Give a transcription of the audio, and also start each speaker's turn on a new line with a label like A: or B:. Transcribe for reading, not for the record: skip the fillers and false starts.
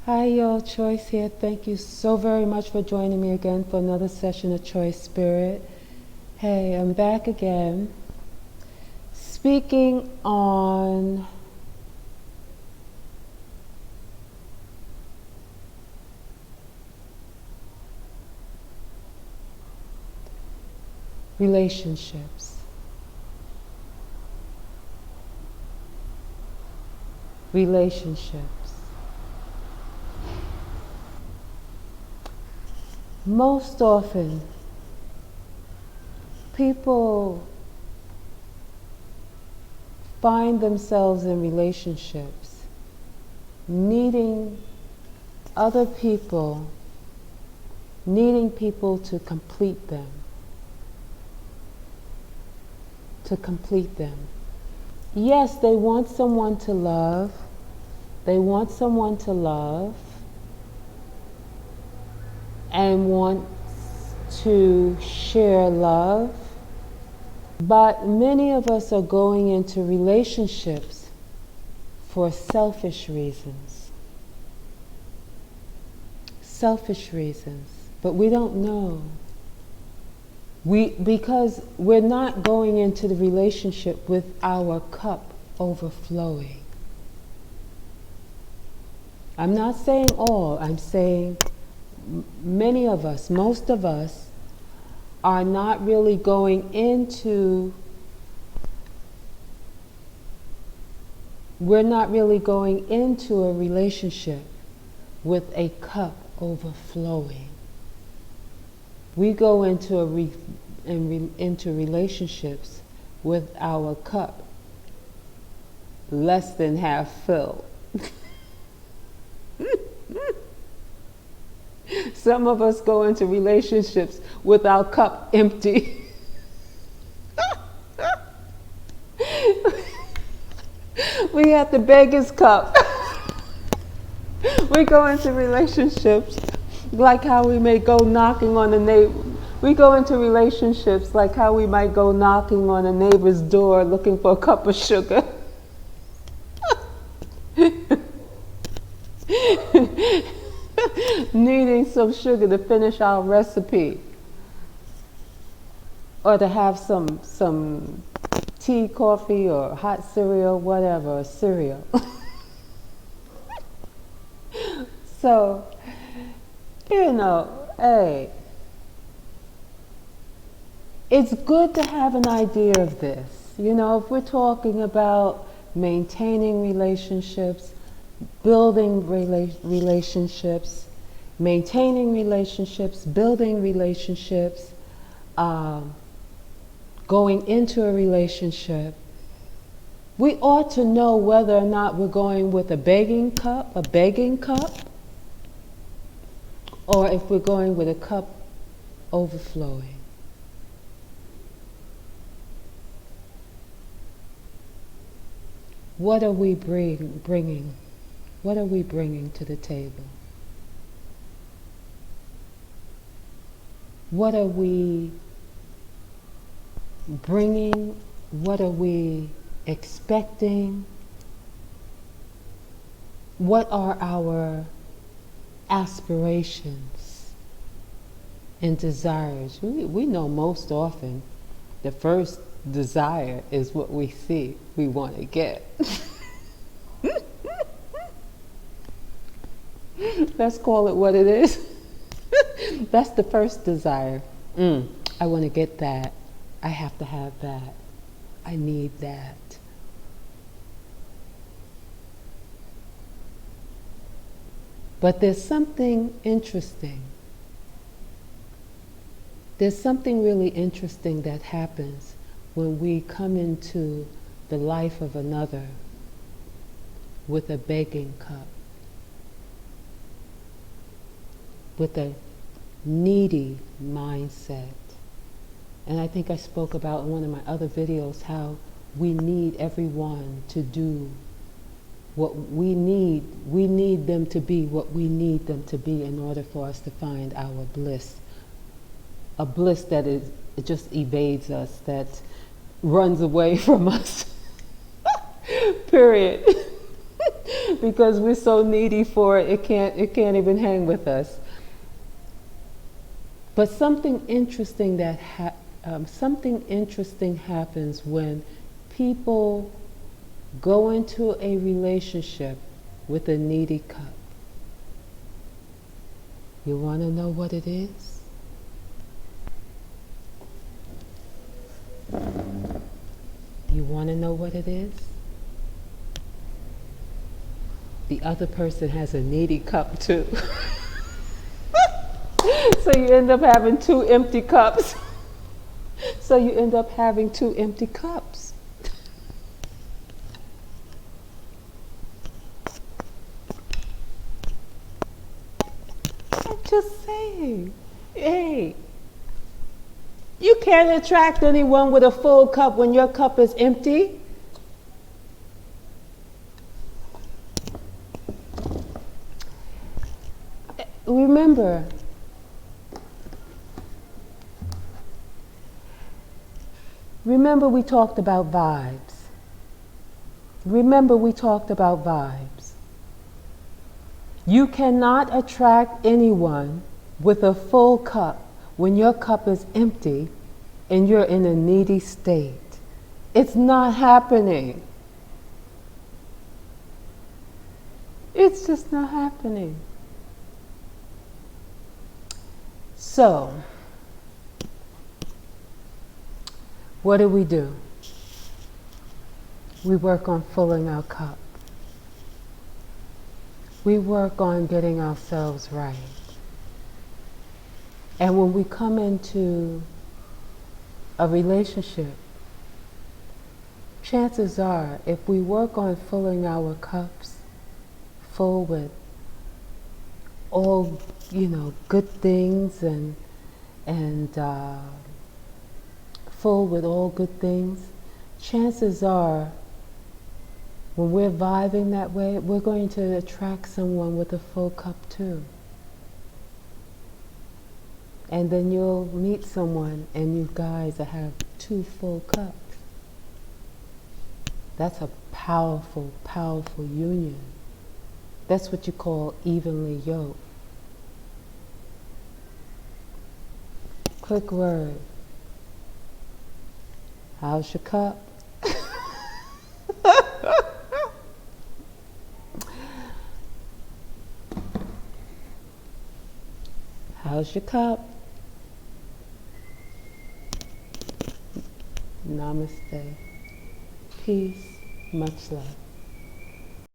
A: Hi y'all, Choice here. Thank you so very much for joining me again for another session of Choice Spirit. Hey, I'm back again, speaking on relationships. Relationships. Most often, people find themselves in relationships needing other people, needing people to complete them. To complete them. Yes, they want someone to love. They want someone to love and want to share love. But many of us are going into relationships for selfish reasons. Selfish reasons. But we don't know. Because we're not going into the relationship with our cup overflowing. I'm not saying all, I'm saying many of us, most of us, are not really going into, we're not really going into a relationship with a cup overflowing. We go into into relationships with our cup less than half filled. Some of us go into relationships with our cup empty. We have the beggar's cup. We go into relationships like how we may go knocking on the neighbor. We go into relationships like how we might go knocking on a neighbor's door looking for a cup of sugar. Needing some sugar to finish our recipe, or to have some tea, coffee, or hot cereal, whatever, cereal. So, hey, it's good to have an idea of this. If we're talking about maintaining relationships, building relationships, maintaining relationships, building relationships, going into a relationship, we ought to know whether or not we're going with a begging cup, or if we're going with a cup overflowing. What are we bringing? What are we bringing to the table? What are we bringing? What are we expecting? What are our aspirations and desires? We know most often the first desire is what we see we want to get. Let's call it what it is. That's the first desire. I want to get that. I have to have that. I need that. But there's something interesting. There's something really interesting that happens when we come into the life of another with a begging cup, with a needy mindset. And I think I spoke about in one of my other videos how we need everyone to do what we need. We need them to be what we need them to be in order for us to find our bliss. A bliss that it just evades us, that runs away from us. Period. because we're so needy for it, it can't even hang with us. But something interesting happens when people go into a relationship with a needy cup. You want to know what it is? You want to know what it is? The other person has a needy cup too. So you end up having two empty cups. So you end up having two empty cups. I'm just saying. Hey, you can't attract anyone with a full cup when your cup is empty. Remember we talked about vibes. You cannot attract anyone with a full cup when your cup is empty and you're in a needy state. It's not happening. It's just not happening. So, what do? We work on filling our cup. We work on getting ourselves right. And when we come into a relationship, chances are, if we work on filling our cups full with all, good things and full with all good things, chances are, when we're vibing that way, we're going to attract someone with a full cup too. And then you'll meet someone and you guys have two full cups. That's a powerful, powerful union. That's what you call evenly yoked. Quick word. How's your cup? How's your cup? Namaste. Peace. Much love.